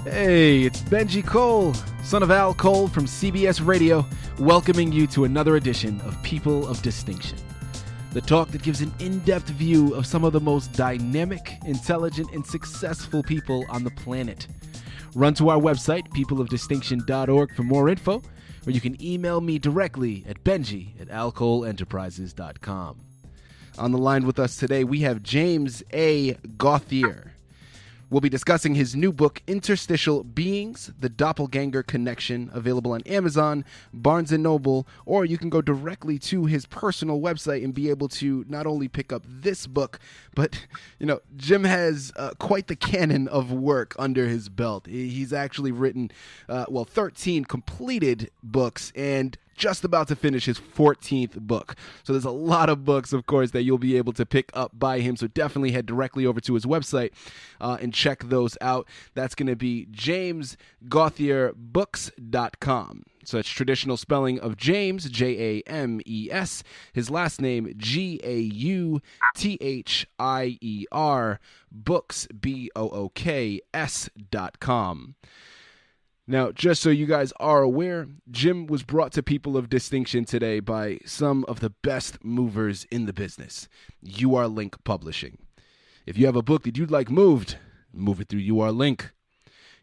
Hey, it's Benji Cole, son of Al Cole from CBS Radio, welcoming you to another edition of People of Distinction. The talk that gives an in-depth view of some of the most dynamic, intelligent, and successful people on the planet. Run to our website, peopleofdistinction.org, for more info, or you can email me directly at benji@alcoleenterprises.com. On the line with us today, we have James A. Gauthier. We'll be discussing his new book, Interstitial Beings, The Doppelganger Connection, available on Amazon, Barnes & Noble, or you can go directly to his personal website and be able to not only pick up this book, but, Jim has quite the canon of work under his belt. He's actually written, 13 completed books and just about to finish his 14th book. So there's a lot of books, of course, that you'll be able to pick up by him. So definitely head directly over to his website and check those out. That's going to be jamesgauthierbooks.com. So it's traditional spelling of James, James, his last name, Gauthier, books, BOOKS.com. Now, just so you guys are aware, Jim was brought to People of Distinction today by some of the best movers in the business, UR Link Publishing. If you have a book that you'd like moved, move it through UR Link.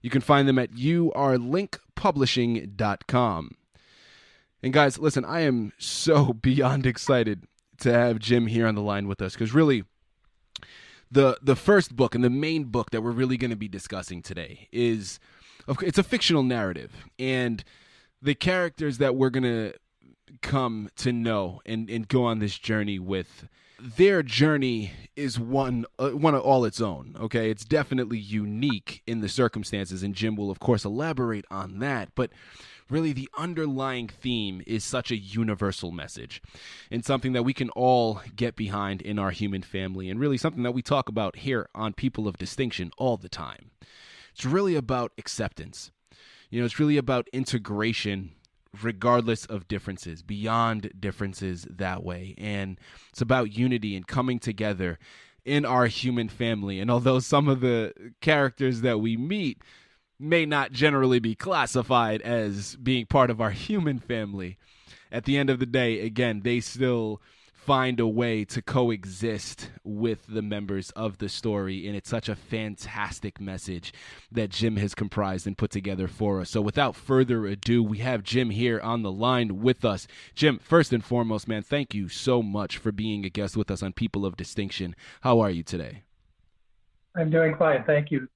You can find them at urlinkpublishing.com. And guys, listen, I am so beyond excited to have Jim here on the line with us, because really, the first book and the main book that we're really going to be discussing today is... It's a fictional narrative, and the characters that we're going to come to know and go on this journey with, their journey is one of all its own, okay? It's definitely unique in the circumstances, and Jim will, of course, elaborate on that, but really the underlying theme is such a universal message and something that we can all get behind in our human family, and really something that we talk about here on People of Distinction all the time. It's really about acceptance. It's really about integration regardless of differences, beyond differences that way. And it's about unity and coming together in our human family. And although some of the characters that we meet may not generally be classified as being part of our human family, at the end of the day, again, they still find a way to coexist with the members of the story, and it's such a fantastic message that Jim has comprised and put together for us. So without further ado, we have Jim here on the line with us. Jim, first and foremost, man, thank you so much for being a guest with us on People of Distinction. How are you today? I'm doing fine, thank you.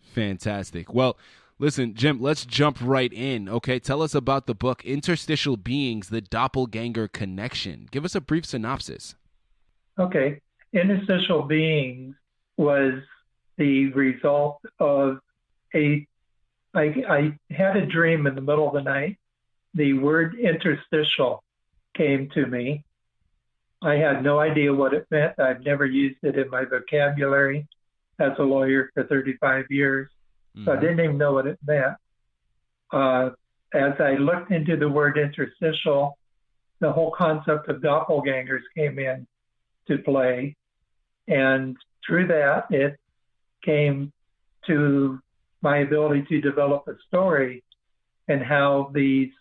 Fantastic. Well, listen, Jim, let's jump right in, okay? Tell us about the book, Interstitial Beings, The Doppelganger Connection. Give us a brief synopsis. Okay. Interstitial Beings was the result of I had a dream in the middle of the night. The word interstitial came to me. I had no idea what it meant. I've never used it in my vocabulary as a lawyer for 35 years. So I didn't even know what it meant. As I looked into the word interstitial, the whole concept of doppelgangers came in to play. And through that, it came to my ability to develop a story and how these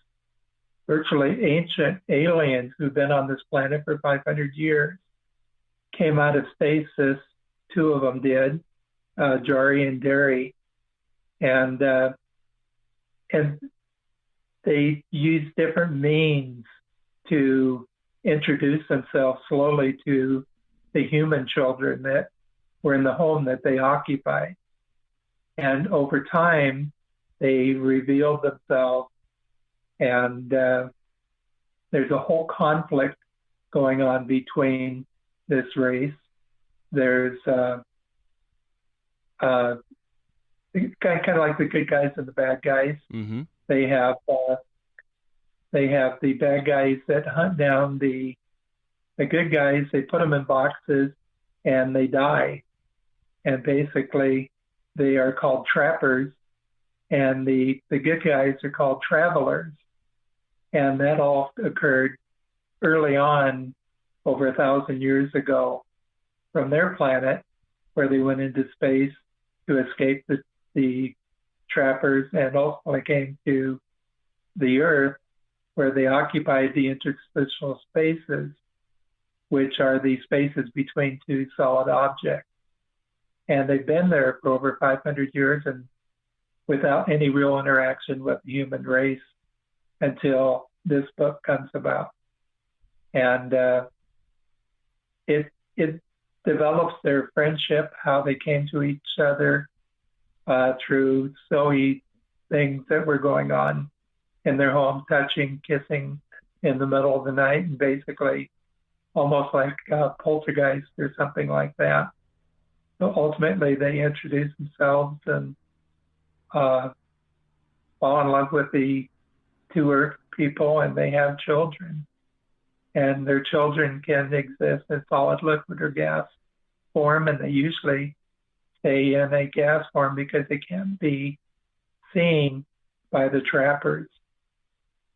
virtually ancient aliens who've been on this planet for 500 years came out of stasis. Two of them did, Jari and Dari. And they use different means to introduce themselves slowly to the human children that were in the home that they occupied. And over time, they revealed themselves, and there's a whole conflict going on between this race. There's kind of like the good guys and the bad guys. Mm-hmm. They have the bad guys that hunt down the good guys. They put them in boxes and they die. And basically, they are called trappers, and the good guys are called travelers. And that all occurred early on, over 1,000 years ago, from their planet, where they went into space to escape the trappers and ultimately came to the Earth, where they occupied the interstitial spaces, which are the spaces between two solid objects. And they've been there for over 500 years and without any real interaction with the human race until this book comes about. And it develops their friendship, how they came to each other through silly things that were going on in their home, touching, kissing in the middle of the night, and basically almost like poltergeist or something like that. So ultimately, they introduce themselves and fall in love with the two Earth people, and they have children. And their children can exist in solid, liquid, or gas form, and they usually stay in a gas form because they can't be seen by the trappers.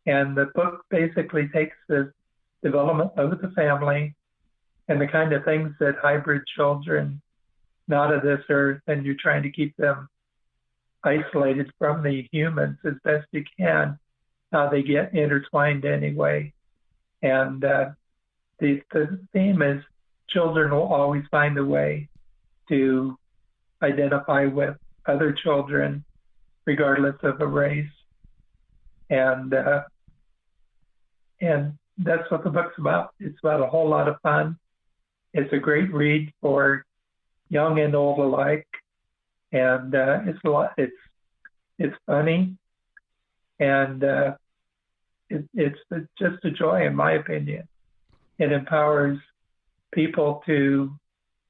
And the book basically takes the development of the family and the kind of things that hybrid children, not of this earth, and you're trying to keep them isolated from the humans as best you can, how they get intertwined anyway. And the theme is children will always find a way to identify with other children, regardless of a race. And that's what the book's about. It's about a whole lot of fun. It's a great read for young and old alike, and it's a lot. It's funny, and it's just a joy, in my opinion. It empowers people to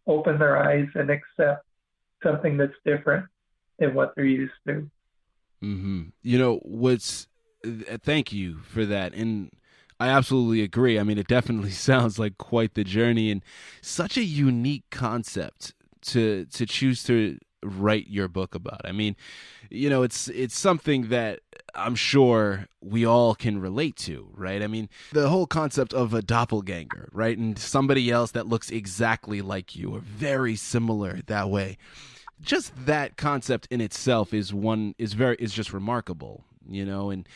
open their eyes and accept something that's different than what they're used to. Mm-hmm. Thank you for that. And I absolutely agree. I mean, it definitely sounds like quite the journey and such a unique concept to choose to write your book about. I mean, it's something that I'm sure we all can relate to, right? I mean, the whole concept of a doppelganger, right? And somebody else that looks exactly like you or very similar that way. Just that concept in itself is just remarkable, and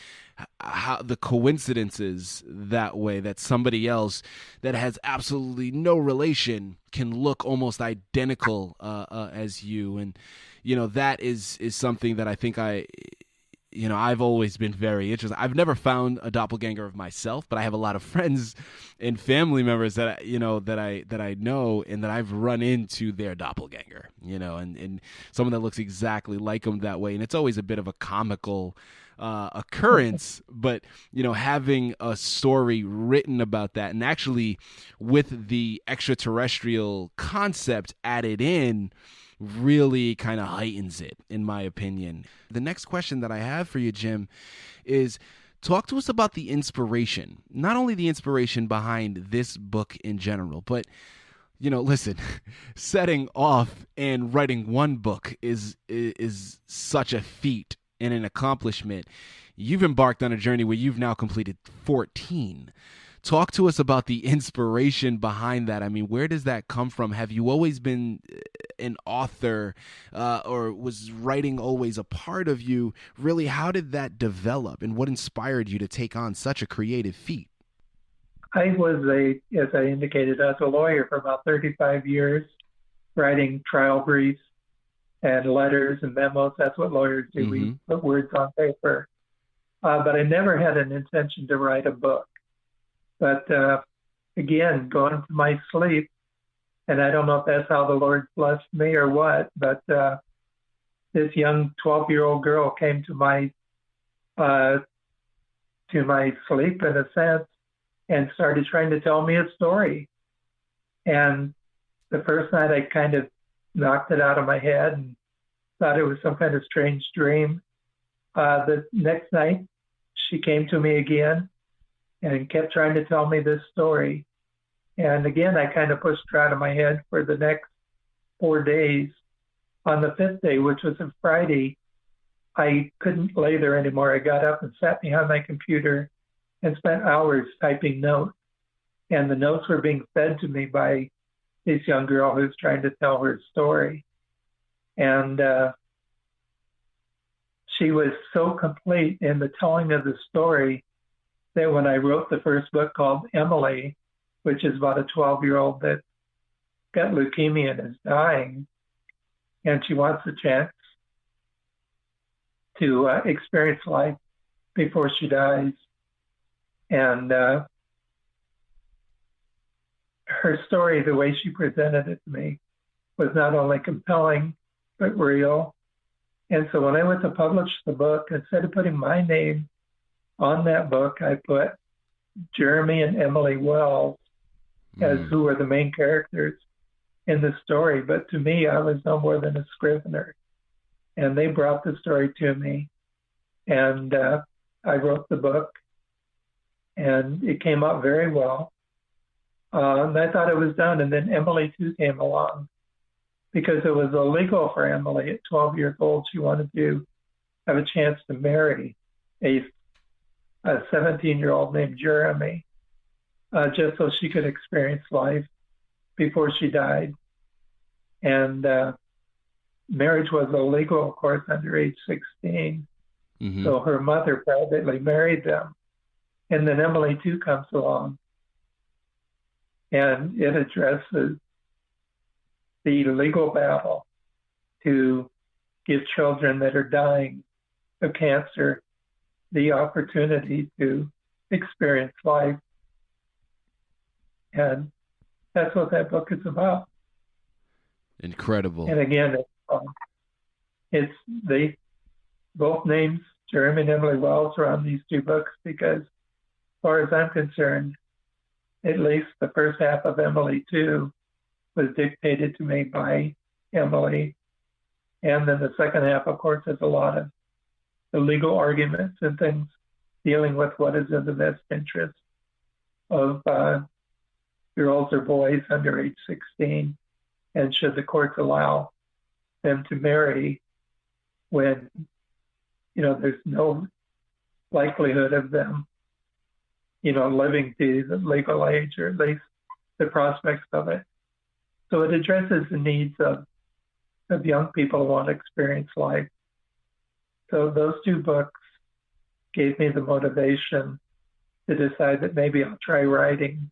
how the coincidences that way that somebody else that has absolutely no relation can look almost identical as you, and that is something that I think I've always been very interested. I've never found a doppelganger of myself, but I have a lot of friends and family members that I know and that I've run into their doppelganger, and someone that looks exactly like them that way. And it's always a bit of a comical occurrence, but having a story written about that, and actually with the extraterrestrial concept added in, really kind of heightens it, in my opinion. The next question that I have for you, Jim, is talk to us about the inspiration, not only the inspiration behind this book in general, but listen, setting off and writing one book is such a feat and an accomplishment. You've embarked on a journey where you've now completed 14. Talk to us about the inspiration behind that. I mean, where does that come from? Have you always been an author, or was writing always a part of you? Really, how did that develop, and what inspired you to take on such a creative feat? I was as I indicated, I was a lawyer for about 35 years, writing trial briefs and letters and memos. That's what lawyers do. Mm-hmm. We put words on paper. But I never had an intention to write a book. But again, going to my sleep, and I don't know if that's how the Lord blessed me or what, but this young 12-year-old girl came to my sleep, in a sense, and started trying to tell me a story. And the first night I kind of knocked it out of my head and thought it was some kind of strange dream. The next night she came to me again and kept trying to tell me this story. And again, I kind of pushed her out of my head for the next 4 days. On the fifth day, which was a Friday, I couldn't lay there anymore. I got up and sat behind my computer and spent hours typing notes. And the notes were being fed to me by this young girl who's trying to tell her story. And she was so complete in the telling of the story that when I wrote the first book called Emily, which is about a 12-year-old that got leukemia and is dying, and she wants a chance to experience life before she dies. And her story, the way she presented it to me, was not only compelling, but real. And so when I went to publish the book, instead of putting my name on that book, I put Jeremy and Emily Wells as who were the main characters in the story. But to me, I was no more than a scrivener. And they brought the story to me. And I wrote the book. And it came out very well. And I thought it was done. And then Emily, too, came along. Because it was illegal for Emily at 12 years old. She wanted to have a chance to marry a 17-year-old named Jeremy, just so she could experience life before she died. And marriage was illegal, of course, under age 16. Mm-hmm. So her mother privately married them. And then Emily, too, comes along. And it addresses the legal battle to give children that are dying of cancer the opportunity to experience life. And that's what that book is about. Incredible. And again, it's they both names, Jeremy and Emily Wells, are on these two books because, as far as I'm concerned, at least the first half of Emily 2 was dictated to me by Emily. And then the second half, of course, has a lot of the legal arguments and things dealing with what is in the best interest of girls or boys under age 16, and should the courts allow them to marry when, there's no likelihood of them, living to the legal age, or at least the prospects of it. So it addresses the needs of young people who want to experience life. So those two books gave me the motivation to decide that maybe I'll try writing.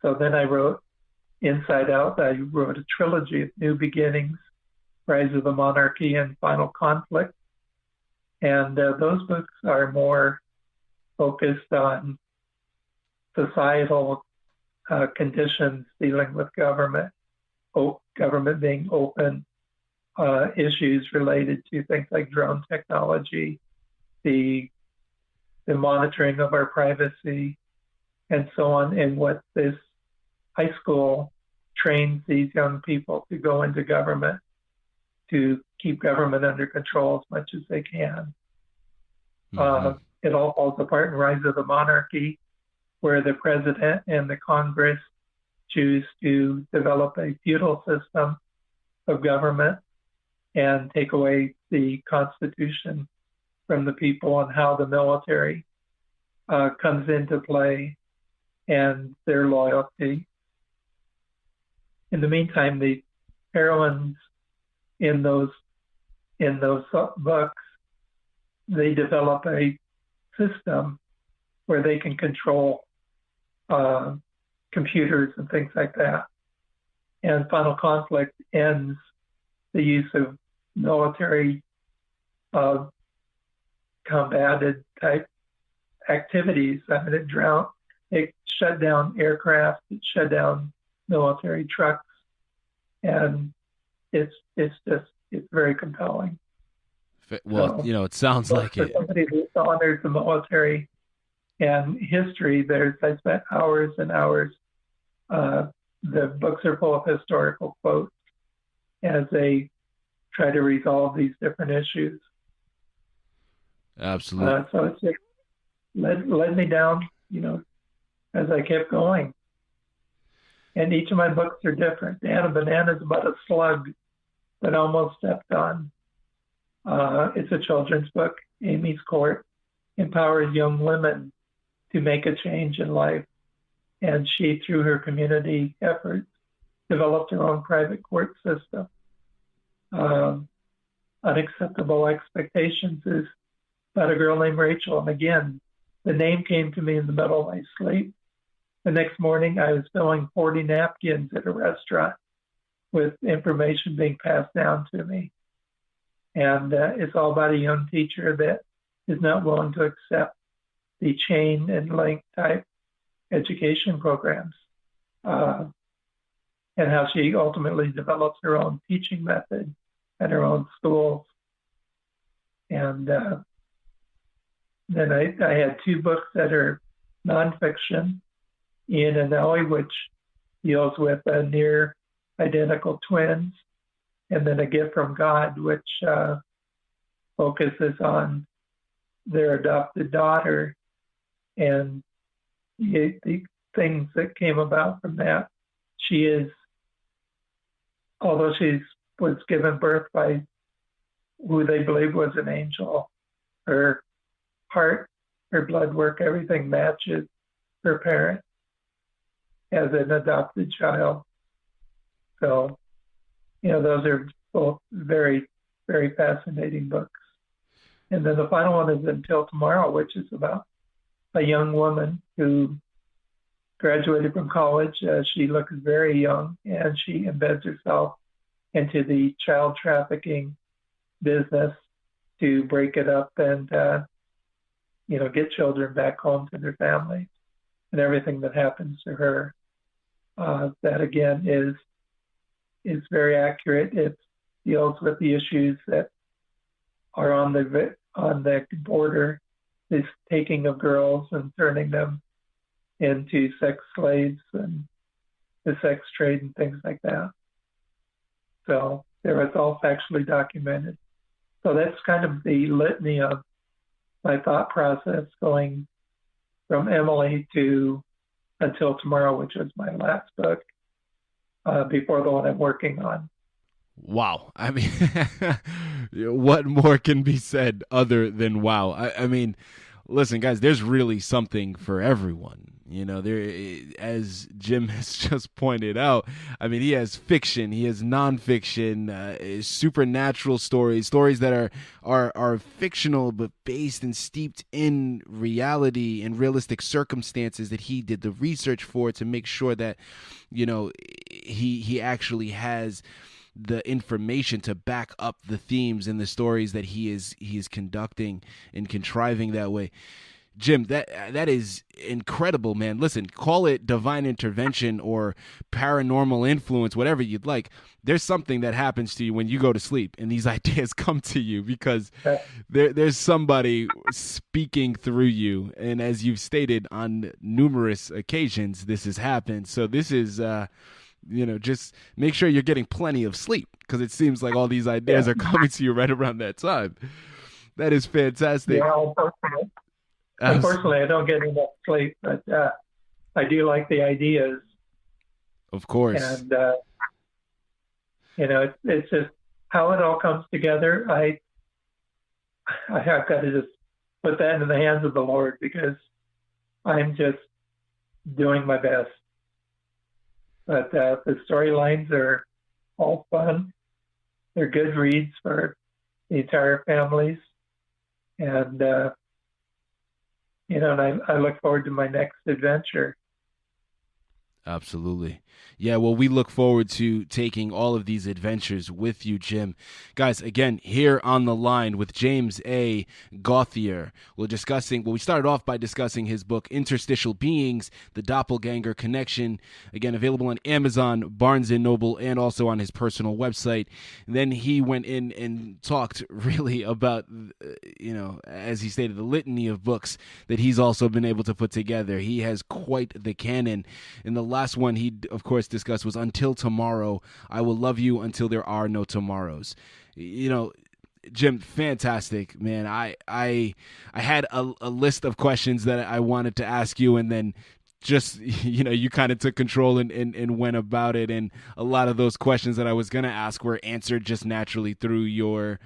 So then I wrote Inside Out. I wrote a trilogy of New Beginnings, Rise of the Monarchy, and Final Conflict. And those books are more focused on societal conditions dealing with government being open, issues related to things like drone technology, the monitoring of our privacy, and so on, and what this high school trains these young people to go into government, to keep government under control as much as they can. Mm-hmm. It all falls apart in Rise of the Monarchy, where the president and the Congress choose to develop a feudal system of government and take away the Constitution from the people, and how the military comes into play and their loyalty. In the meantime, the heroines in those books, they develop a system where they can control computers and things like that. And Final Conflict ends the use of military combated type activities. I mean, it shut down aircraft, it shut down military trucks, and it's very compelling. Well, so, it sounds like for it. Somebody who honors the military and history, I spent hours and hours. The books are full of historical quotes as they try to resolve these different issues. Absolutely. So it just led me down, as I kept going. And each of my books are different. Anna Banana is about a slug that almost stepped on. It's a children's book. Amy's Court empowers young women to make a change in life. And she, through her community efforts, developed her own private court system. Unacceptable Expectations is about a girl named Rachel. And again, the name came to me in the middle of my sleep. The next morning, I was filling 40 napkins at a restaurant with information being passed down to me. And it's all about a young teacher that is not willing to accept the chain and link type education programs, and how she ultimately develops her own teaching method at her own schools. And then I had two books that are nonfiction, Ian and Ellie, which deals with near identical twins, and then A Gift from God, which focuses on their adopted daughter and the things that came about from that. She is, although she was given birth by who they believe was an angel, her heart, her blood work, everything matches her parent as an adopted child. So, those are both very, very fascinating books. And then the final one is Until Tomorrow, which is about a young woman who graduated from college. She looks very young, and she embeds herself into the child trafficking business to break it up and, get children back home to their families, and everything that happens to her. That again is very accurate. It deals with the issues that are on the border, this taking of girls and turning them into sex slaves and the sex trade and things like that. So there was all factually documented. So that's kind of the litany of my thought process going from Emily to Until Tomorrow, which was my last book before the one I'm working on. Wow. I mean, what more can be said other than wow? I mean, listen, guys, there's really something for everyone. There, as Jim has just pointed out, I mean, he has fiction, he has nonfiction, supernatural stories that are fictional but based and steeped in reality and realistic circumstances that he did the research for to make sure that, he actually has the information to back up the themes and the stories that he is conducting and contriving that way. Jim, that is incredible, man. Listen, call it divine intervention or paranormal influence, whatever you'd like. There's something that happens to you when you go to sleep and these ideas come to you because there's somebody speaking through you. And as you've stated on numerous occasions, this has happened. So this is, just make sure you're getting plenty of sleep because it seems like all these ideas are coming to you right around that time. That is fantastic. Yeah, unfortunately, I don't get enough sleep, but I do like the ideas. Of course. And, it's just how it all comes together. I have got to just put that in the hands of the Lord because I'm just doing my best. But the storylines are all fun. They're good reads for the entire families. And, and I look forward to my next adventure. Absolutely. Yeah, well, we look forward to taking all of these adventures with you, Jim. Guys, again, here on the line with James A. Gauthier, we started off by discussing his book, Interstitial Beings, The Doppelganger Connection, again, available on Amazon, Barnes & Noble, and also on his personal website. And then he went in and talked really about, as he stated, the litany of books that he's also been able to put together. He has quite the canon. In the last one he, of course, discussed was Until Tomorrow, I Will Love You Until There Are No Tomorrows. Jim, fantastic, man. I had a list of questions that I wanted to ask you, and then just, you kind of took control and went about it. And a lot of those questions that I was going to ask were answered just naturally through your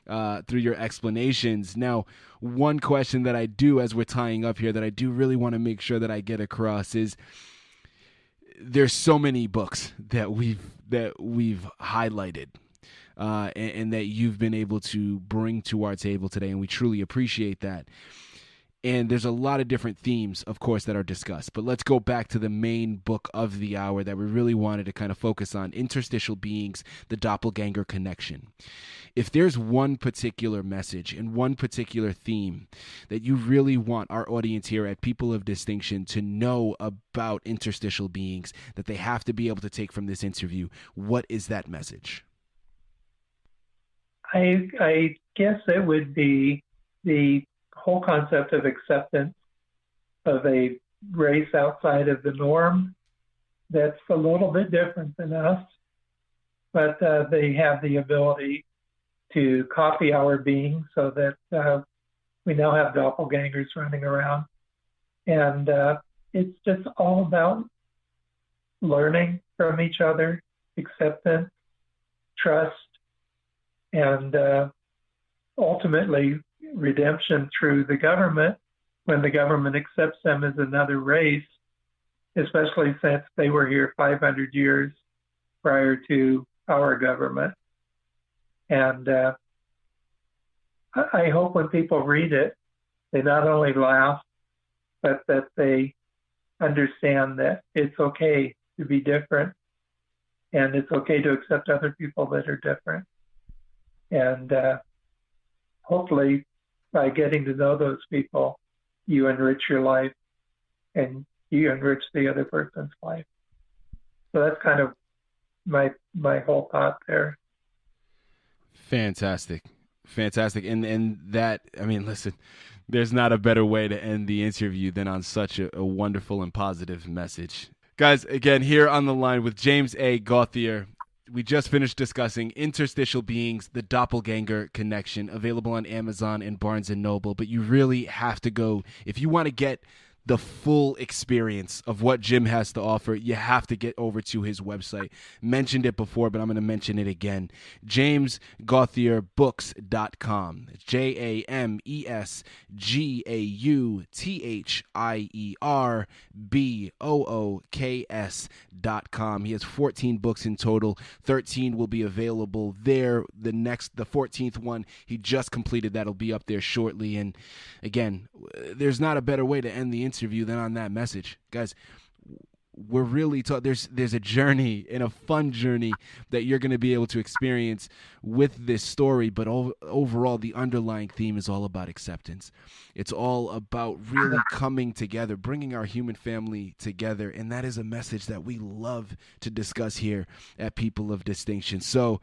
explanations. Now, one question that I do, as we're tying up here, that I do really want to make sure that I get across is, there's so many books that we've highlighted, and that you've been able to bring to our table today, and we truly appreciate that. And there's a lot of different themes, of course, that are discussed. But let's go back to the main book of the hour that we really wanted to kind of focus on: Interstitial Beings, the Doppelganger Connection. If there's one particular message and one particular theme that you really want our audience here at People of Distinction to know about interstitial beings, that they have to be able to take from this interview, what is that message? I guess it would be the whole concept of acceptance of a race outside of the norm that's a little bit different than us, but they have the ability to copy our being, so that we now have doppelgangers running around. And it's just all about learning from each other, acceptance, trust, and ultimately redemption through the government when the government accepts them as another race, especially since they were here 500 years prior to our government. And I hope when people read it, they not only laugh, but that they understand that it's okay to be different, and it's okay to accept other people that are different. And hopefully, by getting to know those people, you enrich your life and you enrich the other person's life. So that's kind of my whole thought there. Fantastic. Fantastic. And that, I mean, listen, there's not a better way to end the interview than on such a wonderful and positive message. Guys, again, here on the line with James A. Gauthier. We just finished discussing Interstitial Beings, the Doppelganger Connection, available on Amazon and Barnes & Noble. But you really have to go, if you want to get the full experience of what Jim has to offer, you have to get over to his website. Mentioned it before, but I'm going to mention it again. JamesGauthierbooks.com. JamesGauthierbooks.com. He has 14 books in total. 13 will be available there. The 14th one, he just completed. That'll be up there shortly. And again, there's not a better way to end the interview than on that message. Guys, we're really there's a journey, and a fun journey, that you're going to be able to experience with this story, but overall the underlying theme is all about acceptance. It's all about really coming together, bringing our human family together, and that is a message that we love to discuss here at People of Distinction. So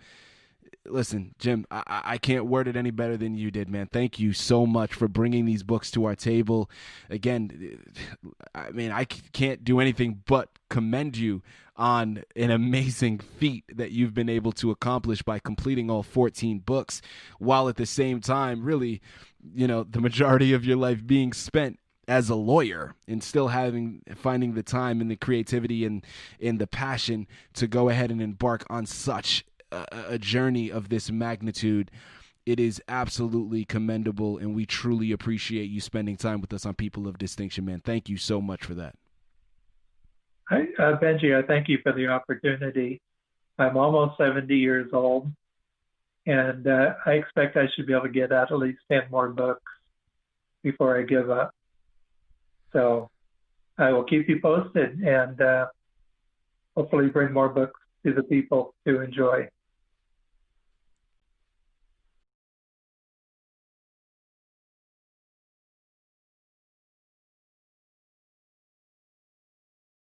listen, Jim, I can't word it any better than you did, man. Thank you so much for bringing these books to our table. Again, I mean, I can't do anything but commend you on an amazing feat that you've been able to accomplish by completing all 14 books, while at the same time, really, the majority of your life being spent as a lawyer, and still finding the time and the creativity and the passion to go ahead and embark on such a journey of this magnitude. It is absolutely commendable, and we truly appreciate you spending time with us on People of Distinction, man. Thank you so much for that. Benji, I thank you for the opportunity. I'm almost 70 years old, and I expect I should be able to get out at least 10 more books before I give up. So I will keep you posted, and hopefully bring more books to the people to enjoy.